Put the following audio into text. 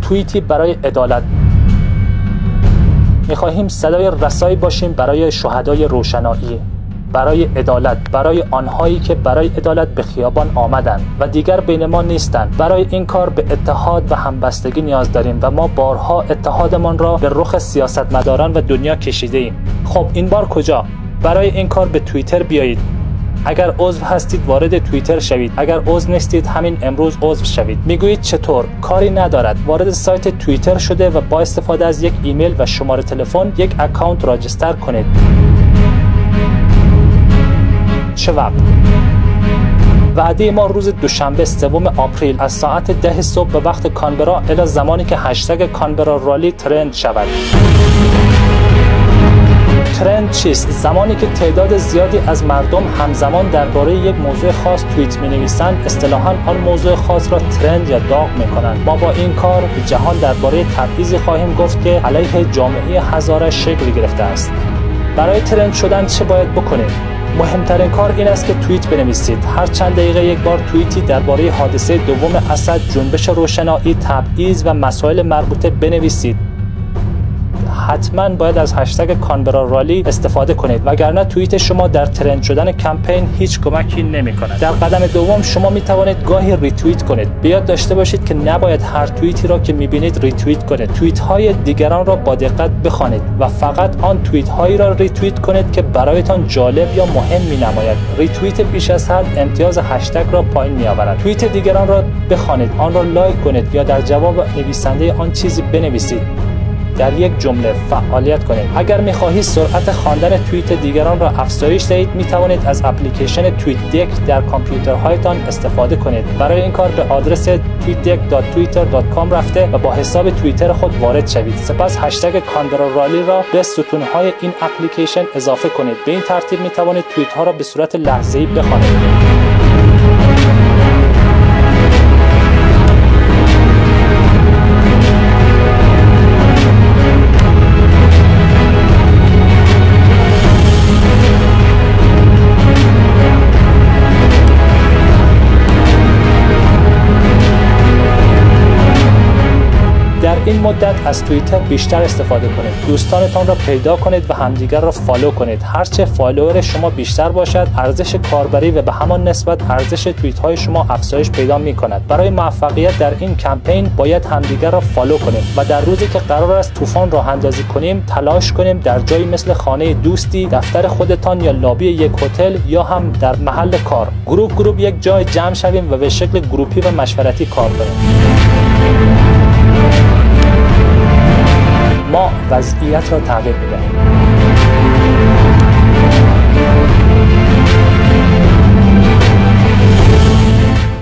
توییتی برای عدالت. می‌خواهیم صدای رسایی باشیم برای شهدای روشنایی، برای عدالت، برای آنهایی که برای عدالت به خیابان آمدند و دیگر بین ما نیستند. برای این کار به اتحاد و همبستگی نیاز داریم و ما بارها اتحادمان را به رخ سیاستمداران و دنیا کشیده ایم. خب این بار کجا؟ برای این کار به توییتر بیایید. اگر عضو هستید وارد توییتر شوید، اگر عضو نیستید همین امروز عضو شوید. میگویید چطور؟ کاری ندارد. وارد سایت توییتر شده و با استفاده از یک ایمیل و شماره تلفن یک اکانت راجستر کنید. چه وقت؟ وعده ما روز دوشنبه 3 آپریل از ساعت 10 صبح به وقت کانبرا الی زمانی که هشتگ کانبرا رالی ترند شود. ترند چیست؟ زمانی که تعداد زیادی از مردم همزمان درباره یک موضوع خاص توییت می‌نویسند، اصطلاحاً آن موضوع خاص را ترند یا داغ می‌کنند. ما با این کار به جهان درباره تبعیضی خواهیم گفت که علیه جامعه هزاره شکل گرفته است. برای ترند شدن چه باید بکنید؟ مهمترین کار این است که توییت بنویسید. هر چند دقیقه یک بار توییتی درباره حادثه دوم اسد، جنبش روشنایی، تبعیض و مسائل مربوطه بنویسید. حتما باید از هشتگ کانبرا رالی استفاده کنید، وگرنه توییت شما در ترند شدن کمپین هیچ کمکی نمی‌کند. در قدم دوم شما می توانید گاهی ریتوییت کنید. بیاد داشته باشید که نباید هر توییتی را که می‌بینید ریتوییت کنید. توییت‌های دیگران را با دقت بخوانید و فقط آن توییت‌هایی را ریتوییت کنید که برایتان جالب یا مهم می‌نماید. ریتوییت بیش از حد امتیاز هشتگ را پایین می‌آورد. توییت دیگران را بخوانید، آن را لایک کنید یا در جواب نویسنده آن چیزی بنویسید. در یک جمله فعالیت کنید. اگر می‌خواهید سرعت خواندن توییت دیگران را افزایش دهید، می‌توانید از اپلیکیشن توییت دک در کامپیوترهایتان استفاده کنید. برای این کار به آدرس tweetdeck.twitter.com رفته و با حساب توییتر خود وارد شوید. سپس هشتگ کانبرا رالی را به ستون‌های این اپلیکیشن اضافه کنید. به این ترتیب می‌توانید توییت‌ها را به صورت لحظه‌ای بخوانید. در این مدت از توییتر بیشتر استفاده کنید. دوستانتان را پیدا کنید و همدیگر را فالو کنید. هرچه فالوور شما بیشتر باشد، ارزش کاربری و به همان نسبت ارزش توییت های شما افزایش پیدا می کند. برای موفقیت در این کمپین باید همدیگر را فالو کنیم و در روزی که قرار است طوفان راه اندازی کنیم، تلاش کنیم در جایی مثل خانه دوستی، دفتر خودتان یا لابی یک هتل یا هم در محل کار، گروپ یک جای جمع شویم و به شکل گروپی و مشورتی کار کنیم. ما وضعیت را تغییر می‌دهیم.